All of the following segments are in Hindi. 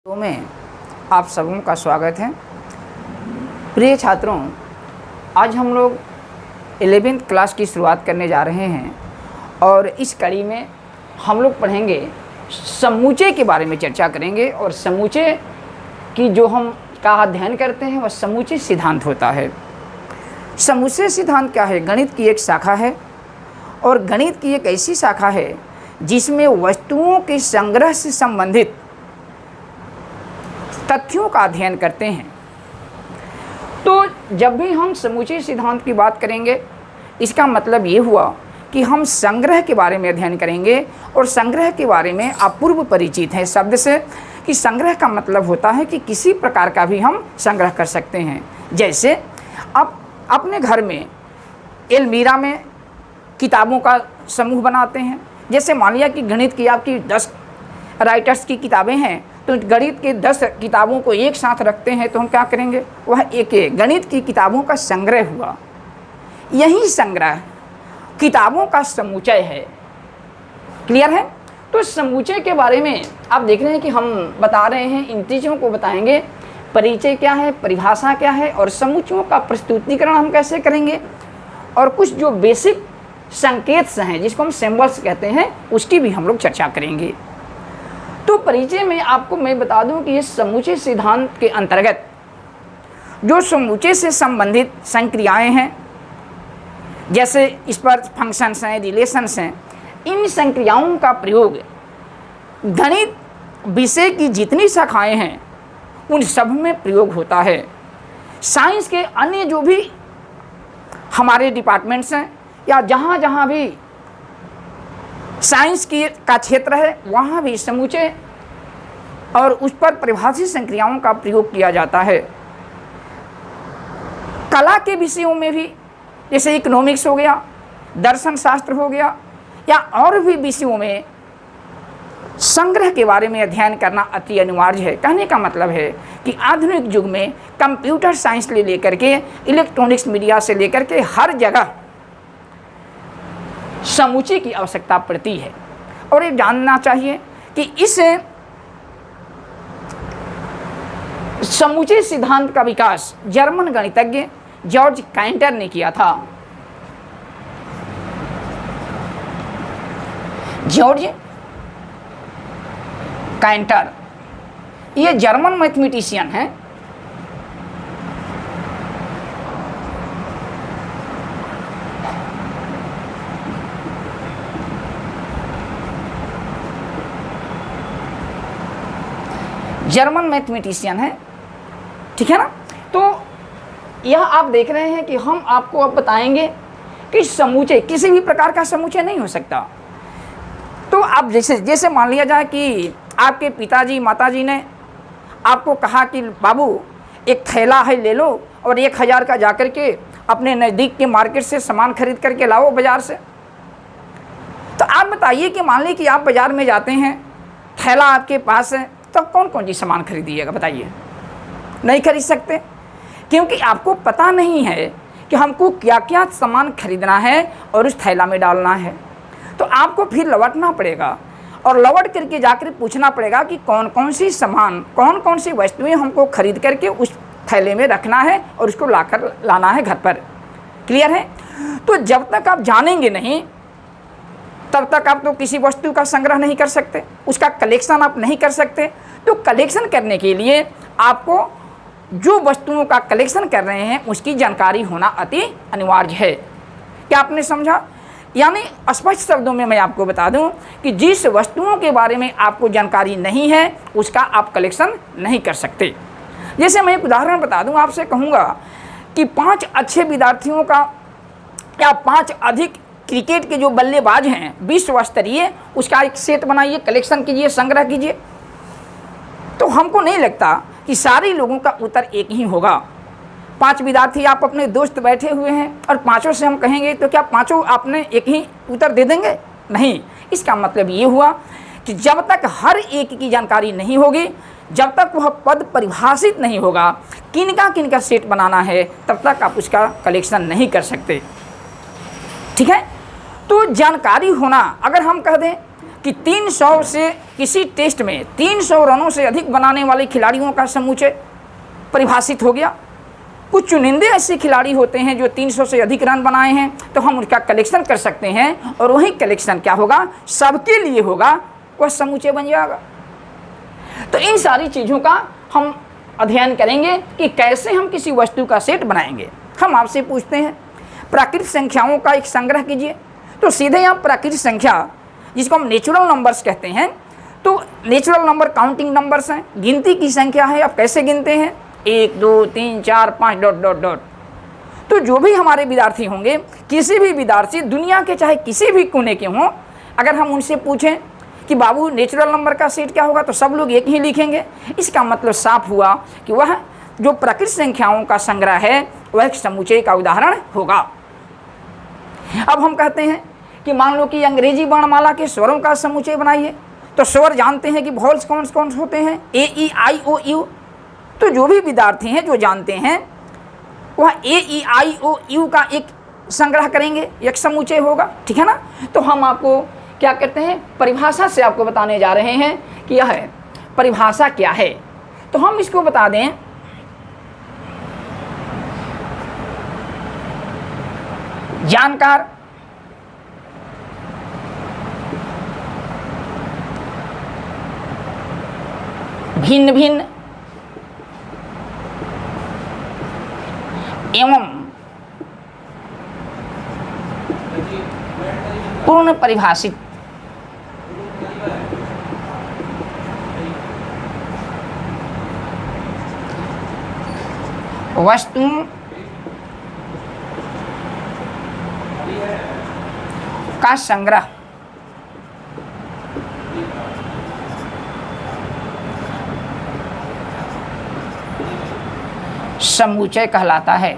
तो में आप सबों का स्वागत है। प्रिय छात्रों, आज हम लोग 11वीं क्लास की शुरुआत करने जा रहे हैं और इस कड़ी में हम लोग पढ़ेंगे समूचे के बारे में चर्चा करेंगे। और समूचे की जो हम का अध्ययन करते हैं वह समूचे सिद्धांत होता है। समूचे सिद्धांत क्या है? गणित की एक शाखा है और गणित की एक ऐसी शाखा है जिसमें वस्तुओं के संग्रह से संबंधित तथ्यों का अध्ययन करते हैं। तो जब भी हम समूचे सिद्धांत की बात करेंगे, इसका मतलब ये हुआ कि हम संग्रह के बारे में अध्ययन करेंगे। और संग्रह के बारे में आप पूर्व परिचित हैं शब्द से कि संग्रह का मतलब होता है कि किसी प्रकार का भी हम संग्रह कर सकते हैं। जैसे आप अपने घर में अलमीरा में किताबों का समूह बनाते हैं। जैसे मान लिया कि गणित की आपकी 10 राइटर्स की किताबें हैं, तो गणित के 10 किताबों को एक साथ रखते हैं तो हम क्या करेंगे? वह एक गणित की किताबों का संग्रह हुआ। यही संग्रह किताबों का समुच्चय है। क्लियर है? तो समुच्चय के बारे में आप देख रहे हैं कि हम बता रहे हैं, इन चीज़ों को बताएंगे। परिचय क्या है, परिभाषा क्या है और समुच्चयों का प्रस्तुतिकरण हम कैसे करेंगे, और कुछ जो बेसिक संकेत हैं जिसको हम सिंबल्स कहते हैं उसकी भी हम लोग चर्चा करेंगे। तो परिचय में आपको मैं बता दूं कि ये समूचे सिद्धांत के अंतर्गत जो समूचे से संबंधित संक्रियाएं हैं, जैसे इस पर फंक्शंस हैं, रिलेशंस हैं, इन संक्रियाओं का प्रयोग गणित विषय की जितनी शाखाएं हैं उन सब में प्रयोग होता है। साइंस के अन्य जो भी हमारे डिपार्टमेंट्स हैं या जहाँ जहाँ भी साइंस का क्षेत्र है वहाँ भी समूचे और उस पर परिभाषित संक्रियाओं का प्रयोग किया जाता है। कला के विषयों में भी, जैसे इकोनॉमिक्स हो गया, दर्शन शास्त्र हो गया, या और भी विषयों में संग्रह के बारे में अध्ययन करना अति अनिवार्य है। कहने का मतलब है कि आधुनिक युग में कंप्यूटर साइंस से लेकर के इलेक्ट्रॉनिक्स मीडिया से लेकर के हर जगह समूचे की आवश्यकता पड़ती है। और ये जानना चाहिए कि इस समूचे सिद्धांत का विकास जर्मन गणितज्ञ जॉर्ज काइंटर ने किया था। जॉर्ज काइंटर ये जर्मन मैथमेटिशियन हैं। जर्मन मैथमेटिशियन है, ठीक है ना। तो यह आप देख रहे हैं कि हम आपको अब बताएंगे कि समूचे किसी भी प्रकार का समूचे नहीं हो सकता। तो आप जैसे मान लिया जाए कि आपके पिताजी माताजी ने आपको कहा कि बाबू एक थैला है ले लो और 1000 का जाकर के अपने नज़दीक के मार्केट से सामान खरीद करके लाओ बाज़ार से। तो आप बताइए कि मान ली कि आप बाज़ार में जाते हैं, थैला आपके पास है, तो कौन कौन सी सामान खरीदिएगा? बताइए। नहीं खरीद सकते, क्योंकि आपको पता नहीं है कि हमको क्या क्या सामान खरीदना है और उस थैला में डालना है। तो आपको फिर लौटना पड़ेगा और लौट करके जाकर पूछना पड़ेगा कि कौन कौन सी सामान, कौन कौन सी वस्तुएं हमको खरीद करके उस थैले में रखना है और उसको लाना है घर पर। क्लियर है? तो जब तक आप जानेंगे नहीं तब तक आप तो किसी वस्तु का संग्रह नहीं कर सकते, उसका कलेक्शन आप नहीं कर सकते। तो कलेक्शन करने के लिए आपको जो वस्तुओं का कलेक्शन कर रहे हैं उसकी जानकारी होना अति अनिवार्य है। क्या आपने समझा? यानी स्पष्ट शब्दों में मैं आपको बता दूं कि जिस वस्तुओं के बारे में आपको जानकारी नहीं है उसका आप कलेक्शन नहीं कर सकते। जैसे मैं एक उदाहरण बता दूं, आपसे कहूँगा कि 5 अच्छे विद्यार्थियों का या 5 अधिक क्रिकेट के जो बल्लेबाज हैं विश्व स्तरीय, उसका एक सेट बनाइए, कलेक्शन कीजिए, संग्रह कीजिए। तो हमको नहीं लगता कि सारे लोगों का उत्तर एक ही होगा। 5 विद्यार्थी आप अपने दोस्त बैठे हुए हैं और पांचों से हम कहेंगे तो क्या पांचों आपने एक ही उत्तर दे देंगे? नहीं। इसका मतलब ये हुआ कि जब तक हर एक की जानकारी नहीं होगी, जब तक वह पद परिभाषित नहीं होगा किनका सेट बनाना है, तब तक आप उसका कलेक्शन नहीं कर सकते। ठीक है? तो जानकारी होना, अगर हम कह दें कि कि 300 से किसी टेस्ट में 300 रनों से अधिक बनाने वाले खिलाड़ियों का समूचे परिभाषित हो गया। कुछ चुनिंदे ऐसे खिलाड़ी होते हैं जो 300 से अधिक रन बनाए हैं, तो हम उनका कलेक्शन कर सकते हैं और वही कलेक्शन क्या होगा, सबके लिए होगा, वह समूचे बन जाएगा। तो इन सारी चीज़ों का हम अध्ययन करेंगे कि कैसे हम किसी वस्तु का सेट बनाएंगे। हम आपसे पूछते हैं प्राकृतिक संख्याओं का एक संग्रह कीजिए, तो सीधे आप प्राकृतिक संख्या जिसको हम नेचुरल नंबर्स कहते हैं, तो नेचुरल नंबर काउंटिंग नंबर्स हैं, गिनती की संख्या है। आप कैसे गिनते हैं, 1 2 3 4 5 डॉट डॉट डॉट। तो जो भी हमारे विद्यार्थी होंगे, किसी भी विद्यार्थी दुनिया के चाहे किसी भी कोने के हों, अगर हम उनसे पूछें कि बाबू नेचुरल नंबर का सेट क्या होगा, तो सब लोग एक ही लिखेंगे। इसका मतलब साफ हुआ कि वह जो प्राकृतिक संख्याओं का संग्रह है वह एक समुच्चय का उदाहरण होगा। अब हम कहते हैं कि मान लो कि अंग्रेजी वर्णमाला के स्वरों का समुच्चय बनाइए, तो स्वर जानते हैं कि वॉल्स कौन कौन से होते हैं, ए ई आई ओ यू। तो जो भी विद्यार्थी हैं जो जानते हैं वह ए ई आई ओ यू का एक संग्रह करेंगे, एक समुच्चय होगा, ठीक है ना। तो हम आपको क्या कहते हैं, परिभाषा से आपको बताने जा रहे हैं कि यह है परिभाषा क्या है। तो हम इसको बता दें, जानकार भिन्न भिन्न एवं पूर्ण परिभाषित वस्तुओं का संग्रह समुच्चय कहलाता है।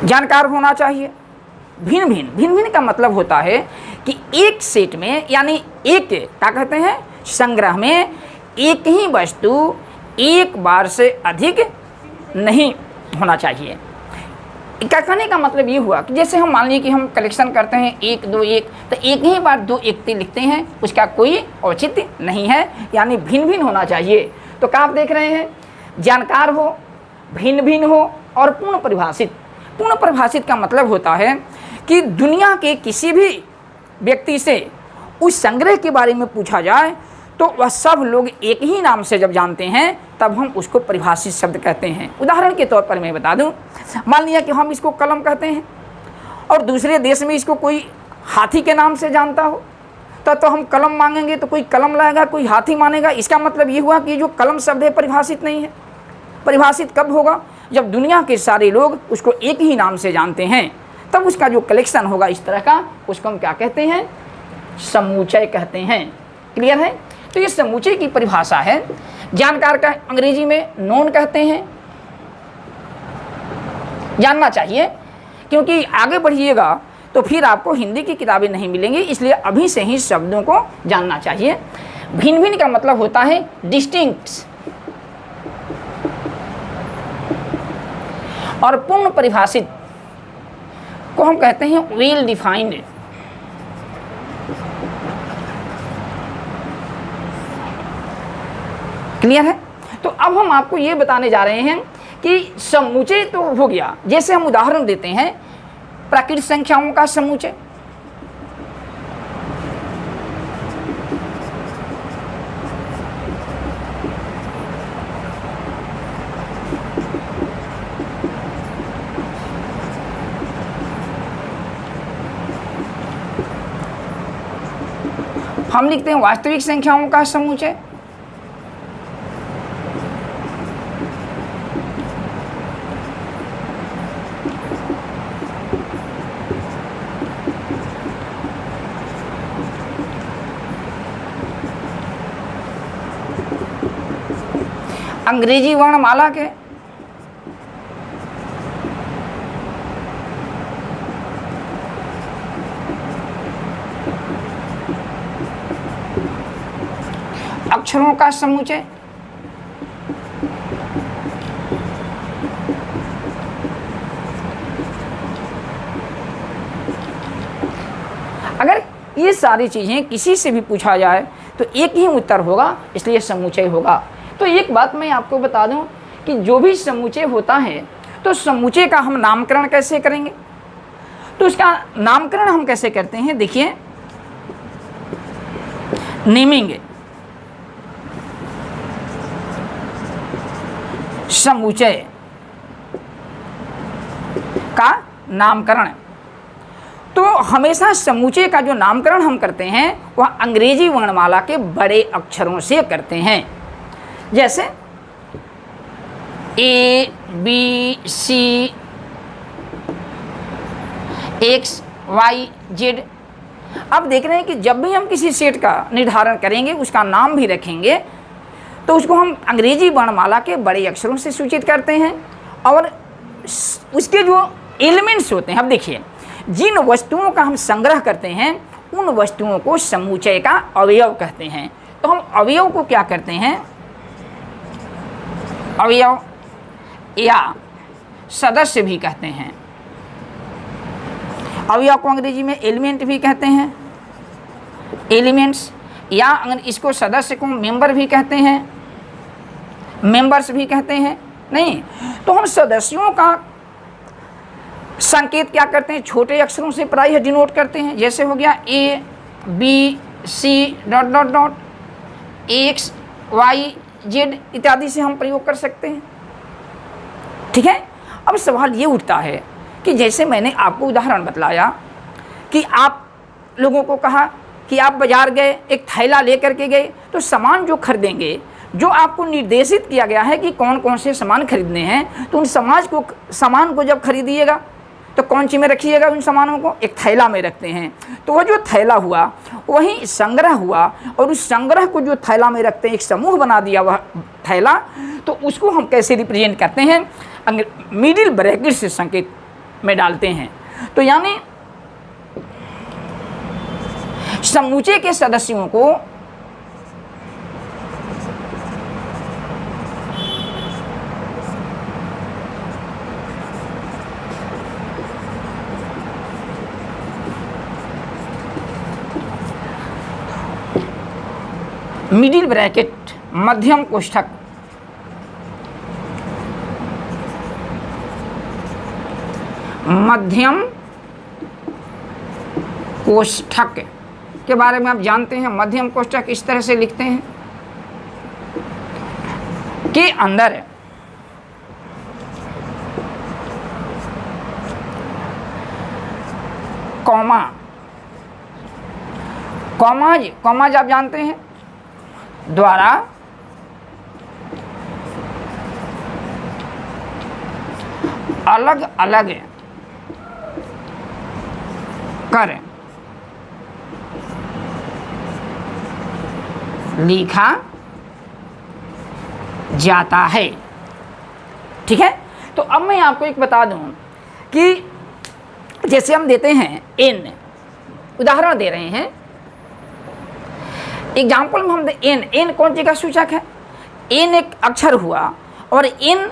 जानकार होना चाहिए। भिन्न भिन्न का मतलब होता है कि एक सेट में, यानी एक क्या कहते हैं, संग्रह में एक ही वस्तु एक बार से अधिक नहीं होना चाहिए। क्या कहने का मतलब ये हुआ कि जैसे हम मान लीजिए कि हम कलेक्शन करते हैं 1 2 1, तो एक ही बार 2 1 लिखते हैं, उसका कोई औचित्य नहीं है, यानी भिन्न होना चाहिए। तो क्या आप देख रहे हैं, जानकार हो, भिन्न हो और पूर्ण परिभाषित। पूर्ण परिभाषित का मतलब होता है कि दुनिया के किसी भी व्यक्ति से उस संग्रह के बारे में पूछा जाए तो वह सब लोग एक ही नाम से जब जानते हैं तब हम उसको परिभाषित शब्द कहते हैं। उदाहरण के तौर पर मैं बता दूं, मान लिया कि हम इसको कलम कहते हैं और दूसरे देश में इसको कोई हाथी के नाम से जानता हो, तो हम कलम मांगेंगे तो कोई कलम लाएगा, कोई हाथी मानेगा। इसका मतलब ये हुआ कि जो कलम शब्द है परिभाषित नहीं है। परिभाषित कब होगा, जब दुनिया के सारे लोग उसको एक ही नाम से जानते हैं, तब उसका जो कलेक्शन होगा इस तरह का, उसको हम क्या कहते हैं, समुच्चय कहते हैं। क्लियर है। तो ये समुच्चय की परिभाषा है। जानकार का अंग्रेजी में नोन कहते हैं। जानना चाहिए, क्योंकि आगे बढ़िएगा तो फिर आपको हिंदी की किताबें नहीं मिलेंगी, इसलिए अभी से ही शब्दों को जानना चाहिए। भिन्न का मतलब होता है डिस्टिंक्ट, और पूर्ण परिभाषित को हम कहते हैं वेल डिफाइंड। क्लियर है। तो अब हम आपको ये बताने जा रहे हैं कि समुच्चय तो हो गया, जैसे हम उदाहरण देते हैं प्राकृतिक संख्याओं का समुच्चय। हम लिखते हैं वास्तविक संख्याओं का समुच्चय। अंग्रेजी वर्णमाला के अक्षरों का समुच्चय। अगर ये सारी चीज़ें किसी से भी पूछा जाए तो एक ही उत्तर होगा, इसलिए समुच्चय होगा। तो एक बात मैं आपको बता दूं कि जो भी समुच्चय होता है तो समुच्चय का हम नामकरण कैसे करेंगे, तो उसका नामकरण हम कैसे करते हैं, देखिए नेमिंग समुच्चय का नामकरण। तो हमेशा समुच्चय का जो नामकरण हम करते हैं वह अंग्रेजी वर्णमाला के बड़े अक्षरों से करते हैं, जैसे A B C X Y Z। अब देख रहे हैं कि जब भी हम किसी सेट का निर्धारण करेंगे, उसका नाम भी रखेंगे, तो उसको हम अंग्रेजी वर्णमाला के बड़े अक्षरों से सूचित करते हैं। और उसके जो एलिमेंट्स होते हैं, अब देखिए जिन वस्तुओं का हम संग्रह करते हैं उन वस्तुओं को समुच्चय का अवयव कहते हैं। तो हम अवयव को क्या करते हैं, अवयव या सदस्य भी कहते हैं। अवयव को अंग्रेजी में एलिमेंट भी कहते हैं, एलिमेंट्स, या इसको सदस्य को मेंबर भी कहते हैं, मेंबर्स भी कहते हैं। नहीं, तो हम सदस्यों का संकेत क्या करते हैं, छोटे अक्षरों से प्रायः डिनोट करते हैं। जैसे हो गया A B C dot dot dot X Y Z इत्यादि से हम प्रयोग कर सकते हैं। ठीक है। अब सवाल ये उठता है कि जैसे मैंने आपको उदाहरण बतलाया कि आप लोगों को कहा कि आप बाजार गए, एक थैला लेकर के गए, तो सामान जो खरीदेंगे, जो आपको निर्देशित किया गया है कि कौन कौन से सामान खरीदने हैं, तो उन सामान को जब खरीदिएगा तो कौन सी में रखिएगा, उन सामानों को एक थैला में रखते हैं। तो वह जो थैला हुआ वही संग्रह हुआ, और उस संग्रह को जो थैला में रखते हैं, एक समूह बना दिया वह थैला, तो उसको हम कैसे रिप्रेजेंट करते हैं, मिडिल ब्रैकेट से संकेत में डालते हैं। तो यानी समुच्चय के सदस्यों को मिडिल ब्रैकेट मध्यम कोष्ठक के बारे में आप जानते हैं। मध्यम कोष्ठक इस तरह से लिखते हैं कि अंदर कॉमाज आप जानते हैं द्वारा अलग अलग कर लिखा जाता है। ठीक है। तो अब मैं आपको एक बता दूं कि जैसे हम देते हैं n, उदाहरण दे रहे हैं, एग्जाम्पल में हम n कौन सी का सूचक है, n एक अक्षर हुआ और n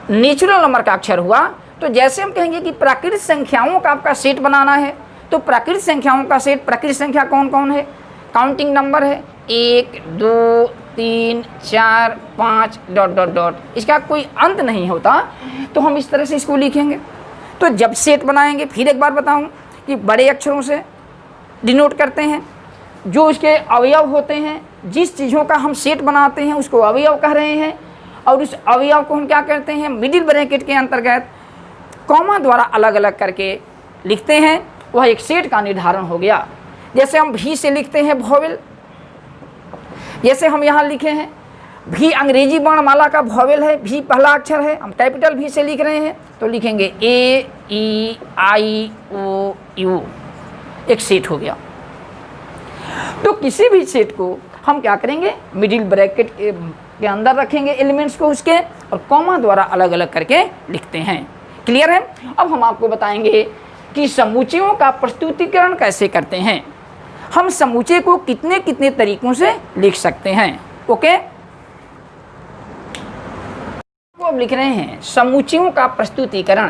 नेचुरल नंबर का अक्षर हुआ। तो जैसे हम कहेंगे कि प्राकृतिक संख्याओं का आपका सेट बनाना है, तो प्राकृतिक संख्याओं का सेट, प्राकृतिक संख्या कौन कौन है, काउंटिंग नंबर है 1 2 3 4 5 डॉट डॉट डॉट, इसका कोई अंत नहीं होता। तो हम इस तरह से इसको लिखेंगे। तो जब सेट बनाएंगे, फिर एक बार बताऊं कि बड़े अक्षरों से डिनोट करते हैं, जो उसके अवयव होते हैं, जिस चीज़ों का हम सेट बनाते हैं उसको अवयव कह रहे हैं, और उस अवयव को हम क्या करते हैं, मिडिल ब्रैकेट के अंतर्गत कॉमा द्वारा अलग अलग करके लिखते हैं। वह एक सेट का निर्धारण हो गया। जैसे हम भी से लिखते हैं वॉवेल, जैसे हम यहाँ लिखे हैं भी अंग्रेजी वर्णमाला का वॉवेल है, भी पहला अक्षर है, हम कैपिटल भी से लिख रहे हैं, तो लिखेंगे A E I O U, एक सेट हो गया। तो किसी भी सेट को हम क्या करेंगे, मिडिल ब्रैकेट के अंदर रखेंगे एलिमेंट्स को उसके, और कॉमा द्वारा अलग अलग करके लिखते हैं। क्लियर है। अब हम आपको बताएंगे कि समुच्चयों का प्रस्तुतिकरण कैसे करते हैं। हम समुच्चय को कितने कितने तरीकों से लिख सकते हैं। ओके, तो अब लिख रहे हैं समुच्चयों का प्रस्तुतिकरण।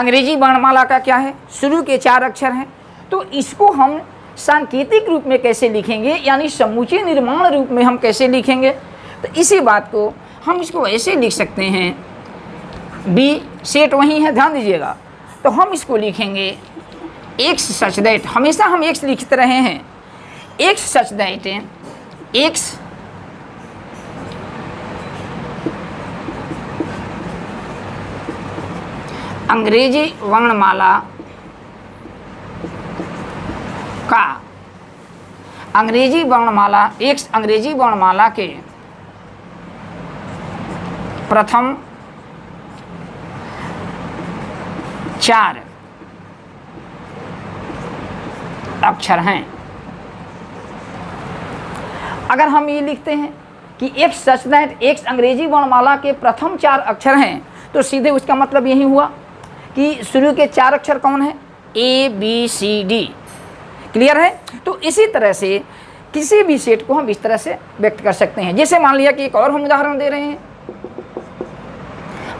अंग्रेजी वर्णमाला का क्या है, शुरू के 4 अक्षर हैं। तो इसको हम सांकेतिक रूप में कैसे लिखेंगे, यानी समूचे निर्माण रूप में हम कैसे लिखेंगे, तो इसी बात को हम इसको ऐसे लिख सकते हैं। बी सेट वही है, ध्यान दीजिएगा। तो हम इसको लिखेंगे एक्स सच दैट, हमेशा हम एक्स लिखते रहे हैं, एक्स सच दैट एक्स अंग्रेजी वर्णमाला का अंग्रेजी वर्णमाला एक्स अंग्रेजी वर्णमाला के प्रथम 4 अक्षर हैं। अगर हम ये लिखते हैं कि एक्स सच दैट एक्स अंग्रेजी वर्णमाला के प्रथम 4 अक्षर हैं, तो सीधे उसका मतलब यही हुआ कि शुरू के 4 अक्षर कौन है, A B C D. Clear है। तो इसी तरह से किसी भी सेट को हम इस तरह से व्यक्त कर सकते हैं। जैसे मान लिया कि एक और हम उदाहरण दे रहे हैं,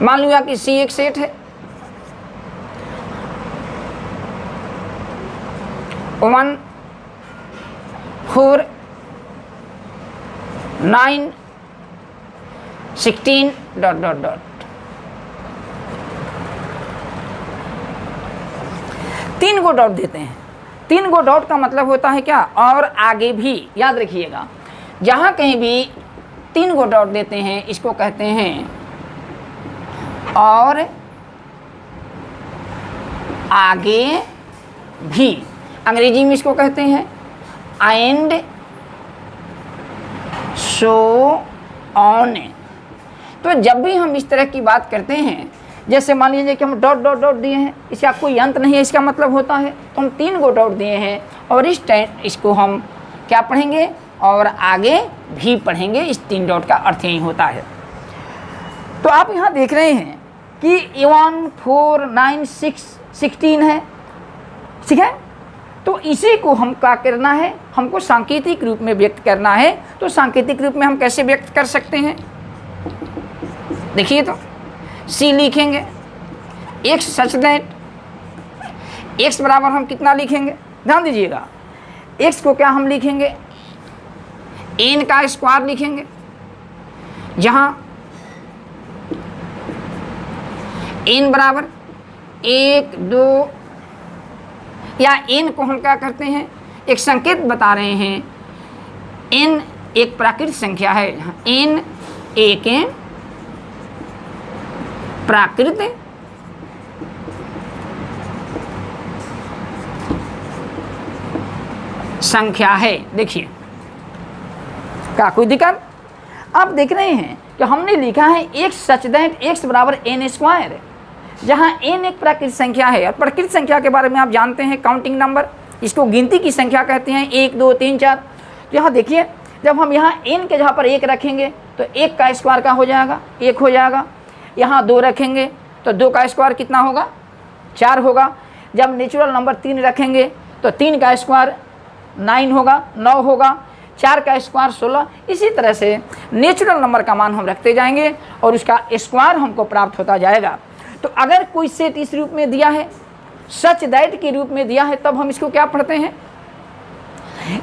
मान लिया कि सी एक सेट है, 1 4 9 16 ... 3 को डॉट देते हैं। 3 को डॉट का मतलब होता है क्या, और आगे भी। याद रखिएगा, जहाँ कहीं भी 3 को डॉट देते हैं इसको कहते हैं और आगे भी। अंग्रेजी में इसको कहते हैं एंड सो ऑन। तो जब भी हम इस तरह की बात करते हैं, जैसे मान लीजिए कि हम डॉट डॉट डॉट दिए हैं, इसका कोई अंत नहीं है, इसका मतलब होता है तो हम 3 को डॉट दिए हैं और इसको हम क्या पढ़ेंगे, और आगे भी पढ़ेंगे। इस 3 डॉट का अर्थ यही होता है। तो आप यहाँ देख रहे हैं कि 1 4 9 6 16 है, ठीक है। तो इसी को हम क्या करना है, हमको सांकेतिक रूप में व्यक्त करना है। तो सांकेतिक रूप में हम कैसे व्यक्त कर सकते हैं, देखिए। तो सी लिखेंगे एक्स सच दैट एक्स बराबर हम कितना लिखेंगे, ध्यान दीजिएगा, एक्स को क्या हम लिखेंगे, एन का स्क्वायर लिखेंगे, जहां एन बराबर 1 2, या एन को हम क्या करते हैं, एक संकेत बता रहे हैं। एन एक प्राकृतिक संख्या है, एन एक प्राकृतिक संख्या है। देखिए क्या कोई दिक्कत, आप देख रहे हैं कि हमने लिखा है एक्स सच दैट एक्स बराबर एन स्क्वायर, जहाँ एन एक प्राकृतिक संख्या है। और प्राकृतिक संख्या के बारे में आप जानते हैं, काउंटिंग नंबर, इसको गिनती की संख्या कहते हैं, 1 2 3 4। तो यहाँ देखिए, जब हम यहाँ एन के जगह पर 1 रखेंगे तो 1 का स्क्वायर का हो जाएगा, 1 हो जाएगा। यहाँ 2 रखेंगे तो 2 का स्क्वायर कितना होगा, 4 होगा। जब नेचुरल नंबर 3 रखेंगे तो 3 का स्क्वायर 9 होगा, 9 होगा। 4 का स्क्वायर 16। इसी तरह से नेचुरल नंबर का मान हम रखते जाएंगे और उसका स्क्वायर हमको प्राप्त होता जाएगा। तो अगर कोई सेट इस रूप में दिया है, सच दैट के रूप में दिया है, तब हम इसको क्या पढ़ते हैं,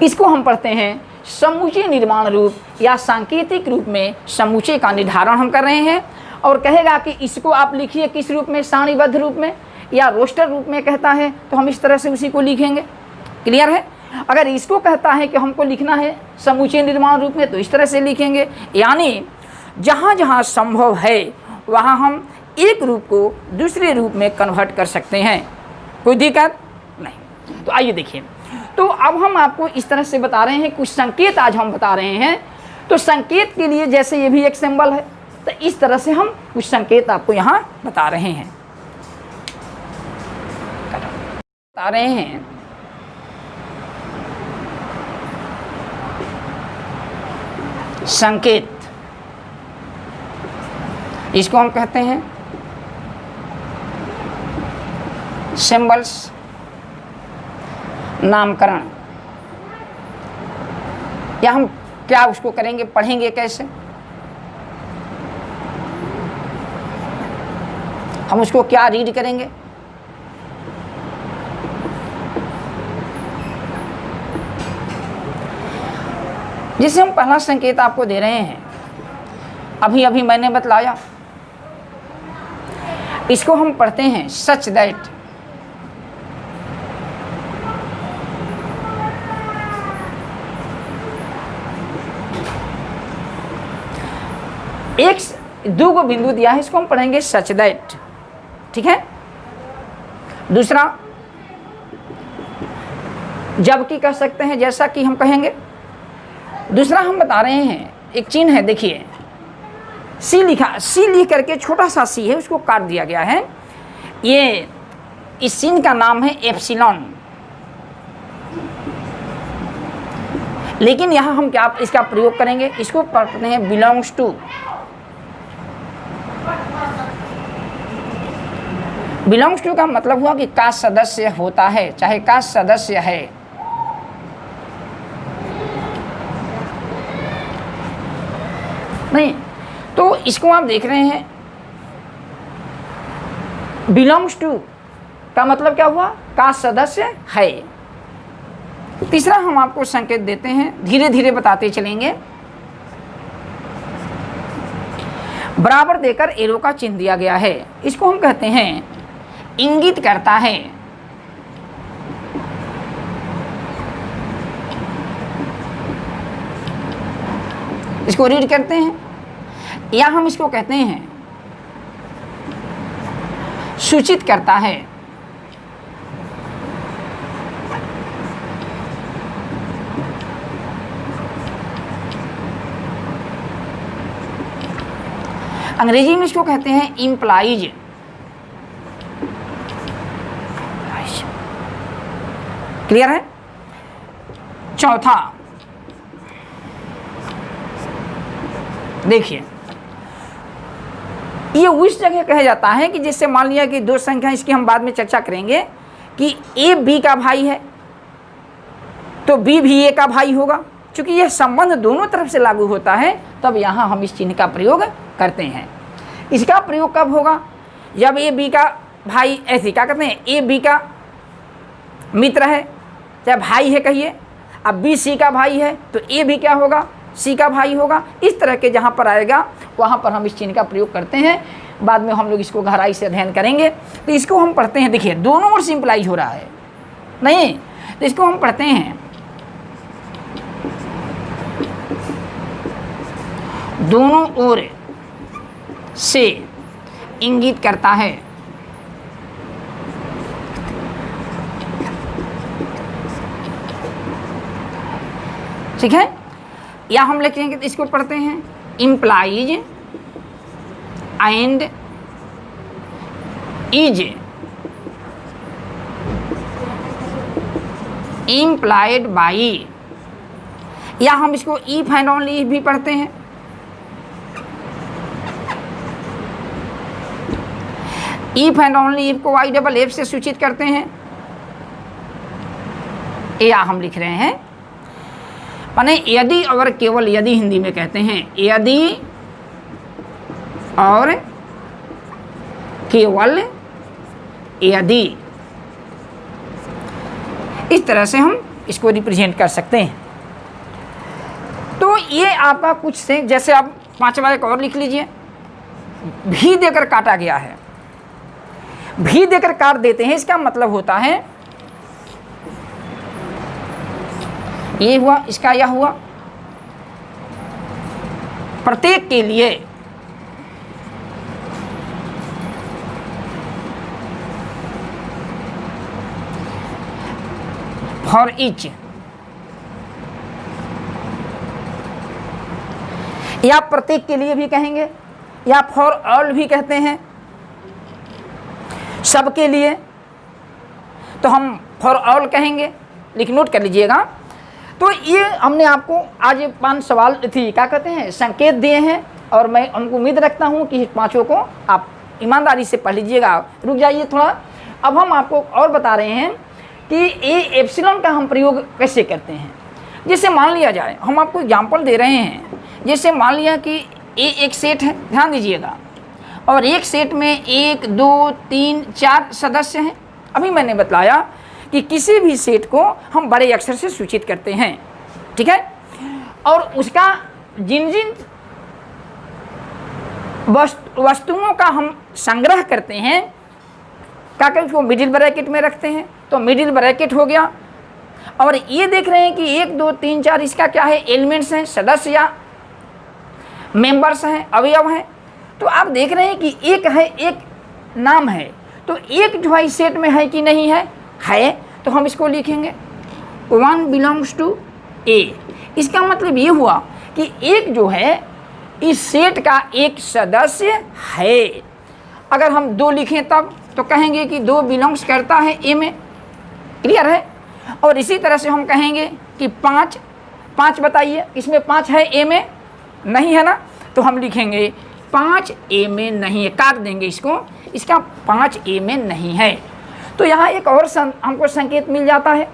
इसको हम पढ़ते हैं समूचे निर्माण रूप या सांकेतिक रूप में समूचे का निर्धारण हम कर रहे हैं। और कहेगा कि इसको आप लिखिए किस रूप में, सारणीबद्ध रूप में या रोस्टर रूप में कहता है, तो हम इस तरह से उसी को लिखेंगे। क्लियर है। अगर इसको कहता है कि हमको लिखना है समूचे निर्माण रूप में, तो इस तरह से लिखेंगे। यानी जहाँ जहाँ संभव है वहाँ हम एक रूप को दूसरे रूप में कन्वर्ट कर सकते हैं, कोई दिक्कत नहीं। तो आइए देखिए, तो अब हम आपको इस तरह से बता रहे हैं, कुछ संकेत आज हम बता रहे हैं। तो संकेत के लिए जैसे ये भी एक सिंबल है, तो इस तरह से हम कुछ संकेत आपको यहाँ बता रहे हैं, संकेत, इसको हम कहते हैं सिंबल्स, नामकरण। या हम क्या उसको करेंगे, पढ़ेंगे कैसे, हम उसको क्या रीड करेंगे, जिसे हम पहला संकेत आपको दे रहे हैं, अभी अभी मैंने बतलाया, इसको हम पढ़ते हैं सच दैट। एक दो को बिंदु दिया है, इसको हम पढ़ेंगे सच दैट, ठीक है। दूसरा जबकि कह सकते हैं, जैसा कि हम कहेंगे। दूसरा हम बता रहे हैं, एक चिन्ह है, देखिए सी लिखा, सी लिख करके छोटा सा सी है, उसको काट दिया गया है। ये इस चिन्ह का नाम है एप्सिलॉन। लेकिन यहाँ हम क्या इसका प्रयोग करेंगे, इसको पढ़ते हैं बिलोंग्स टू। बिलोंग्स टू का मतलब हुआ कि का सदस्य होता है, चाहे का सदस्य है। नहीं, तो इसको आप देख रहे हैं, बिलोंग्स टू का मतलब क्या हुआ, का सदस्य है। तीसरा हम आपको संकेत देते हैं, धीरे धीरे बताते चलेंगे। बराबर देकर एरो का चिन्ह दिया गया है, इसको हम कहते हैं इंगित करता है। इसको रीड करते हैं, या हम इसको कहते हैं सूचित करता है। अंग्रेजी में इसको कहते हैं इम्प्लाइज। क्लियर है। चौथा देखिए, ये उस जगह कहा जाता है कि जिससे मान लिया कि दो संख्या, इसकी हम बाद में चर्चा करेंगे कि ए बी का भाई है तो बी भी ए का भाई होगा। क्योंकि यह संबंध दोनों तरफ से लागू होता है, तब यहाँ हम इस चिन्ह का प्रयोग करते हैं। इसका प्रयोग कब होगा, जब ए बी का भाई, ऐसे क्या कहते हैं, ए बी का मित्र है, चाहे भाई है कहिए, अब बी सी का भाई है तो ए भी क्या होगा, सी का भाई होगा। इस तरह के जहाँ पर आएगा वहाँ पर हम इस चिन्ह का प्रयोग करते हैं। बाद में हम लोग इसको गहराई से अध्ययन करेंगे। तो इसको हम पढ़ते हैं, देखिए दोनों ओर सिंपलाइज हो रहा है, नहीं तो इसको हम पढ़ते हैं दोनों ओर से इंगित करता है। ठीक है, या हम लिखेंगे तो इसको पढ़ते हैं implies and is implied by, या हम इसको इफ एंड ओनली इफ भी पढ़ते हैं। इफ एंड ओनली इफ को वाई डबल एफ से सूचित करते हैं, या हम लिख रहे हैं माने यदि और केवल यदि, हिंदी में कहते हैं यदि और केवल यदि। इस तरह से हम इसको रिप्रेजेंट कर सकते हैं। तो ये आपका कुछ से, जैसे आप पांचवा एक और लिख लीजिए, भी देकर काटा गया है। भी देकर काट देते हैं, इसका मतलब होता है ये हुआ, इसका यह हुआ, प्रत्येक के लिए फॉर ईच, या प्रत्येक के लिए भी कहेंगे, या फॉर ऑल भी कहते हैं, सबके लिए तो हम फॉर ऑल कहेंगे। लिख नोट कर लीजिएगा। तो ये हमने आपको आज 5 सवाल थी, क्या कहते हैं, संकेत दिए हैं, और मैं उनको उम्मीद रखता हूँ कि पांचों को आप ईमानदारी से पढ़ लीजिएगा। रुक जाइए थोड़ा, अब हम आपको और बता रहे हैं कि ए एप्सिलॉन का हम प्रयोग कैसे करते हैं। जैसे मान लिया जाए, हम आपको एग्जाम्पल दे रहे हैं, जैसे मान लिया कि ए एक सेट है, ध्यान दीजिएगा, और एक सेट में 1 2 3 4 सदस्य हैं। अभी मैंने बताया कि किसी भी सेट को हम बड़े अक्षर से सूचित करते हैं, ठीक है। और उसका जिन जिन वस्तुओं का हम संग्रह करते हैं क्या कहते उसको मिडिल ब्रैकेट में रखते हैं, तो मिडिल ब्रैकेट हो गया। और ये देख रहे हैं कि 1 2 3 4 इसका क्या है, एलिमेंट्स हैं, सदस्य या मेंबर्स हैं, अवयव हैं। तो आप देख रहे हैं कि एक है, एक नाम है, तो एक जो है इस सेट में है कि नहीं है, तो हम इसको लिखेंगे 1 बिलोंग्स टू ए। इसका मतलब ये हुआ कि एक जो है इस सेट का एक सदस्य है। अगर हम 2 लिखें तब तो कहेंगे कि 2 बिलोंग्स करता है ए में, क्लियर है। और इसी तरह से हम कहेंगे कि 5 बताइए इसमें 5 है ए में, नहीं है ना, तो हम लिखेंगे 5 ए में नहीं है, काट देंगे इसको, इसका 5 ए में नहीं है। तो यहाँ एक और हमको संकेत मिल जाता है।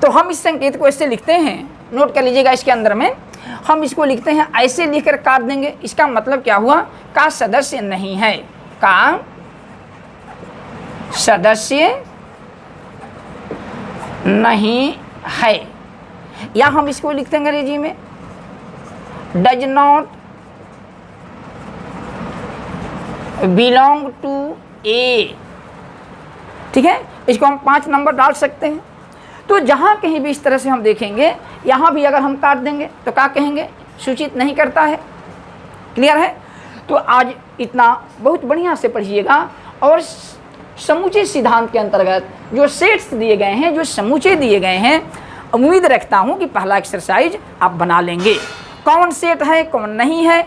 तो हम इस संकेत को ऐसे लिखते हैं, नोट कर लीजिएगा, इसके अंदर में हम इसको लिखते हैं, ऐसे लिखकर काट देंगे। इसका मतलब क्या हुआ, का सदस्य नहीं है, का सदस्य नहीं है। या हम इसको लिखते हैं अंग्रेजी में डज नॉट बिलोंग टू ए, ठीक है। इसको हम 5 नंबर डाल सकते हैं। तो जहाँ कहीं भी इस तरह से हम देखेंगे, यहाँ भी अगर हम काट देंगे तो क्या कहेंगे, सूचित नहीं करता है, क्लियर है। तो आज इतना बहुत बढ़िया से पढ़िएगा और समूचे सिद्धांत के अंतर्गत जो सेट्स दिए गए हैं, जो समूचे दिए गए हैं, उम्मीद रखता हूँ कि पहला एक्सरसाइज आप बना लेंगे। कौन सेट है कौन नहीं है,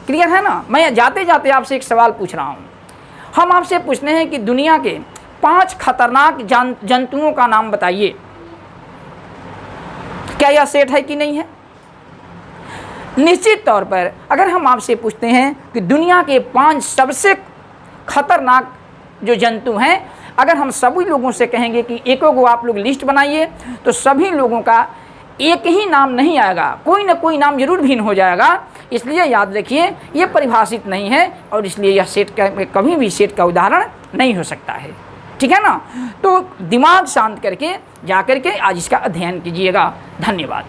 क्लियर है ना। मैं जाते जाते आपसे एक सवाल पूछ रहा हूँ। हम आपसे पूछते हैं कि दुनिया के 5 खतरनाक जंतुओं का नाम बताइए, क्या यह सेट है कि नहीं है। निश्चित तौर पर अगर हम आपसे पूछते हैं कि दुनिया के 5 सबसे खतरनाक जो जंतु हैं, अगर हम सभी लोगों से कहेंगे कि एकों को आप लोग लिस्ट बनाइए, तो सभी लोगों का एक ही नाम नहीं आएगा, कोई ना कोई नाम जरूर भिन्न हो जाएगा। इसलिए याद रखिए ये परिभाषित नहीं है और इसलिए यह सेट का कभी भी सेट का उदाहरण नहीं हो सकता है, ठीक है ना। तो दिमाग शांत करके जा करके आज इसका अध्ययन कीजिएगा। धन्यवाद।